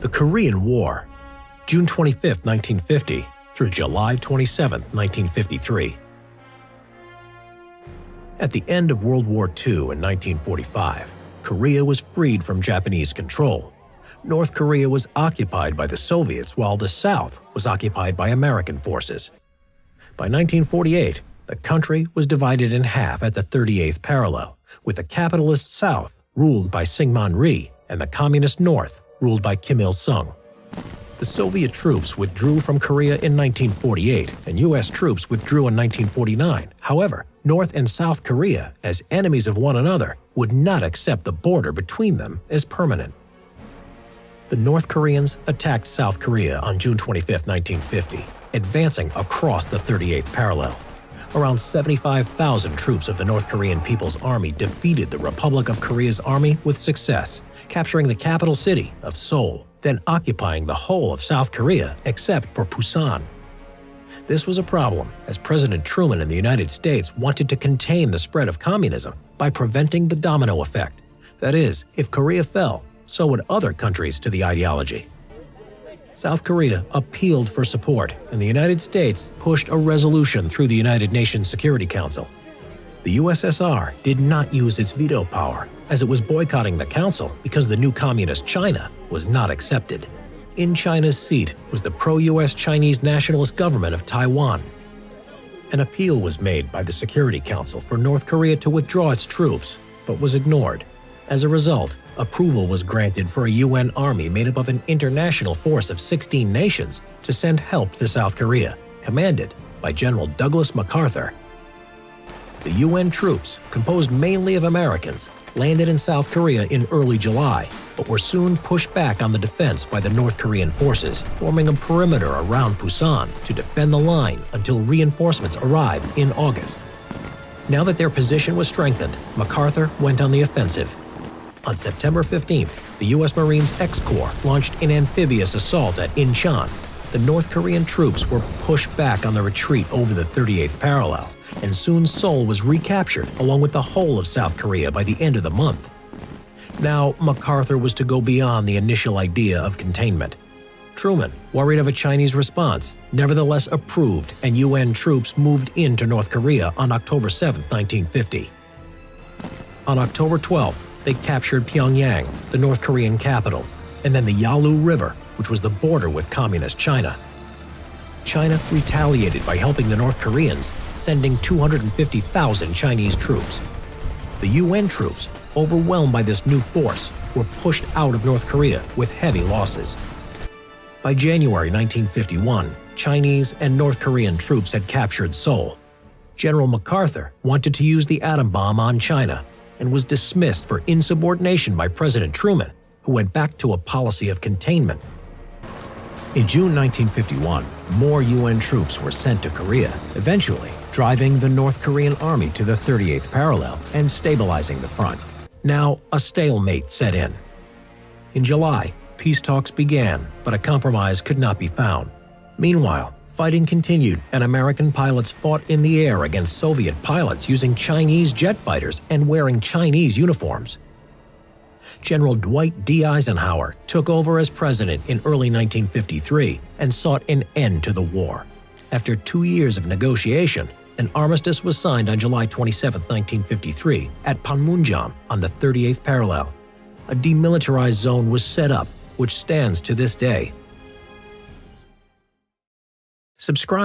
The Korean War, June 25, 1950 through July 27, 1953. At the end of World War II in 1945, Korea was freed from Japanese control. North Korea was occupied by the Soviets while the South was occupied by American forces. By 1948, the country was divided in half at the 38th parallel, with the capitalist South ruled by Syngman Rhee and the communist North ruled by Kim Il-sung. The Soviet troops withdrew from Korea in 1948 and U.S. troops withdrew in 1949. However, North and South Korea, as enemies of one another, would not accept the border between them as permanent. The North Koreans attacked South Korea on June 25, 1950, advancing across the 38th parallel. Around 75,000 troops of the North Korean People's Army defeated the Republic of Korea's army with success, capturing the capital city of Seoul, then occupying the whole of South Korea except for Busan. This was a problem, as President Truman in the United States wanted to contain the spread of communism by preventing the domino effect. That is, if Korea fell, so would other countries to the ideology. South Korea appealed for support, and the United States pushed a resolution through the United Nations Security Council. The USSR did not use its veto power, as it was boycotting the council because the new communist China was not accepted. In China's seat was the pro-US Chinese nationalist government of Taiwan. An appeal was made by the Security Council for North Korea to withdraw its troops, but was ignored. As a result, approval was granted for a UN army made up of an international force of 16 nations to send help to South Korea, commanded by General Douglas MacArthur. The UN troops, composed mainly of Americans, landed in South Korea in early July, but were soon pushed back on the defense by the North Korean forces, forming a perimeter around Busan to defend the line until reinforcements arrived in August. Now that their position was strengthened, MacArthur went on the offensive. On September 15th, the U.S. Marines X-Corps launched an amphibious assault at Incheon. The North Korean troops were pushed back on the retreat over the 38th parallel, and soon Seoul was recaptured along with the whole of South Korea by the end of the month. Now, MacArthur was to go beyond the initial idea of containment. Truman, worried of a Chinese response, nevertheless approved, and UN troops moved into North Korea on October 7, 1950. On October 12th, they captured Pyongyang, the North Korean capital, and then the Yalu River, which was the border with communist China. China retaliated by helping the North Koreans, sending 250,000 Chinese troops. The UN troops, overwhelmed by this new force, were pushed out of North Korea with heavy losses. By January 1951, Chinese and North Korean troops had captured Seoul. General MacArthur wanted to use the atom bomb on China and was dismissed for insubordination by President Truman, who went back to a policy of containment. In June 1951, more UN troops were sent to Korea, eventually driving the North Korean army to the 38th parallel and stabilizing the front. Now, a stalemate set in. In July, peace talks began, but a compromise could not be found. Meanwhile, fighting continued and American pilots fought in the air against Soviet pilots using Chinese jet fighters and wearing Chinese uniforms. General Dwight D. Eisenhower took over as president in early 1953 and sought an end to the war. After 2 years of negotiation, an armistice was signed on July 27, 1953 at Panmunjom on the 38th parallel. A demilitarized zone was set up, which stands to this day. Subscribe